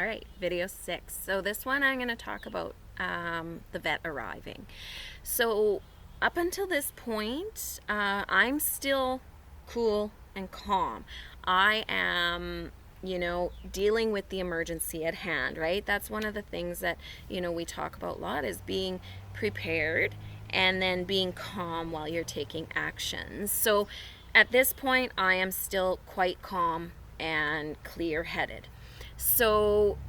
All right, video 6. So this one I'm going to talk about the vet arriving. So up until this point, I'm still cool and calm. I am, dealing with the emergency at hand, right? That's one of the things that, we talk about a lot is being prepared and then being calm while you're taking actions. So at this point, I am still quite calm and clear-headed. So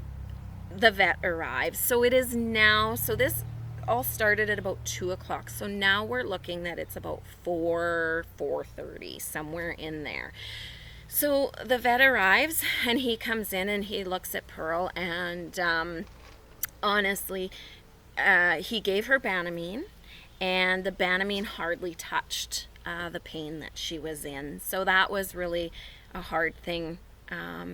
the vet arrives. So it is now, so this all started at about 2 o'clock. So now we're looking that it's about 4:30, somewhere in there. So the vet arrives and he comes in and he looks at Pearl and honestly, he gave her Banamine, and the Banamine hardly touched the pain that she was in. So that was really a hard thing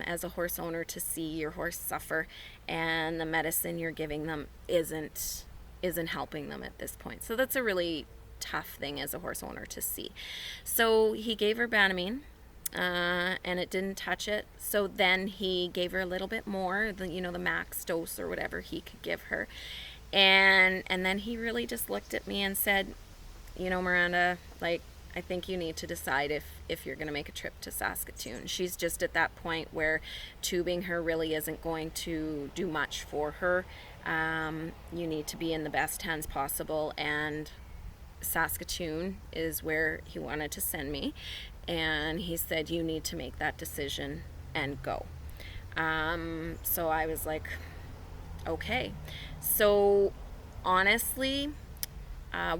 as a horse owner, to see your horse suffer and the medicine you're giving them isn't helping them at this point. So that's a really tough thing as a horse owner to see. So he gave her Banamine, and it didn't touch it. So then he gave her a little bit more, the max dose or whatever he could give her. And then he really just looked at me and said, Miranda, I think you need to decide if you're going to make a trip to Saskatoon. She's just at that point where tubing her really isn't going to do much for her. You need to be in the best hands possible, and Saskatoon is where he wanted to send me. And he said, you need to make that decision and go. So I was like, okay. So honestly,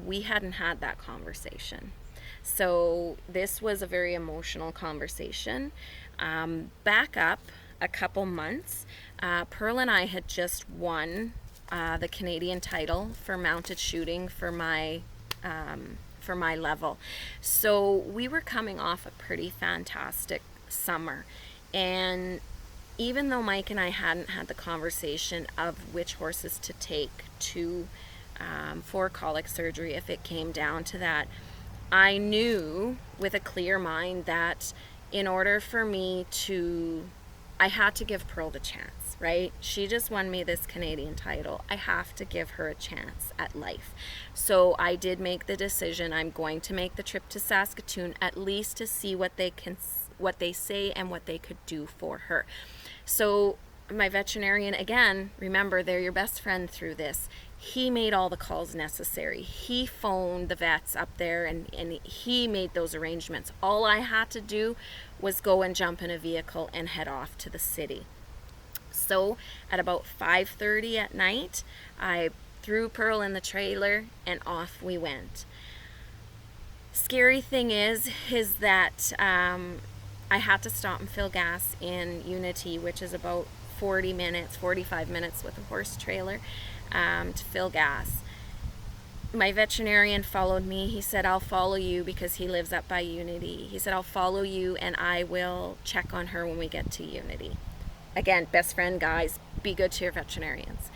we hadn't had that conversation. So this was a very emotional conversation. Back up a couple months, Pearl and I had just won the Canadian title for mounted shooting for my level. So we were coming off a pretty fantastic summer, and even though Mike and I hadn't had the conversation of which horses to take to for colic surgery, if it came down to that, I knew with a clear mind that in order for me I had to give Pearl the chance, right? She just won me this Canadian title. I have to give her a chance at life. So I did make the decision. I'm going to make the trip to Saskatoon, at least to see what they say and what they could do for her. So my veterinarian, again, remember, they're your best friend through this. He made all the calls necessary. He phoned the vets up there and he made those arrangements. All I had to do was go and jump in a vehicle and head off to the city. So at about 5:30 at night, I threw Pearl in the trailer and off we went. Scary thing is that I had to stop and fill gas in Unity, which is about 45 minutes with a horse trailer, to fill gas. My veterinarian followed me. He said, I'll follow you, because he lives up by Unity. He said, I'll follow you and I will check on her when we get to Unity. Again, best friend, guys, be good to your veterinarians.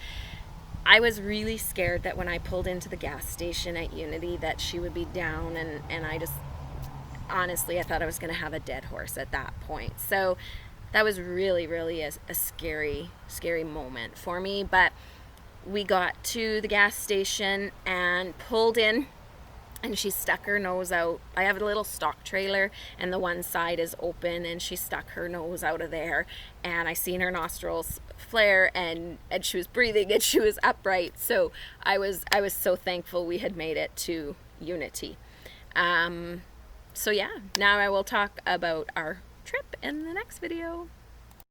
I was really scared that when I pulled into the gas station at Unity that she would be down, and I just, honestly, I thought I was going to have a dead horse at that point. So that was really, really a scary, scary moment for me. But we got to the gas station and pulled in, and she stuck her nose out. I have a little stock trailer and the one side is open, and she stuck her nose out of there, and I seen her nostrils flare, and she was breathing and she was upright. So I was so thankful we had made it to Unity. So yeah, now I will talk about our trip in the next video.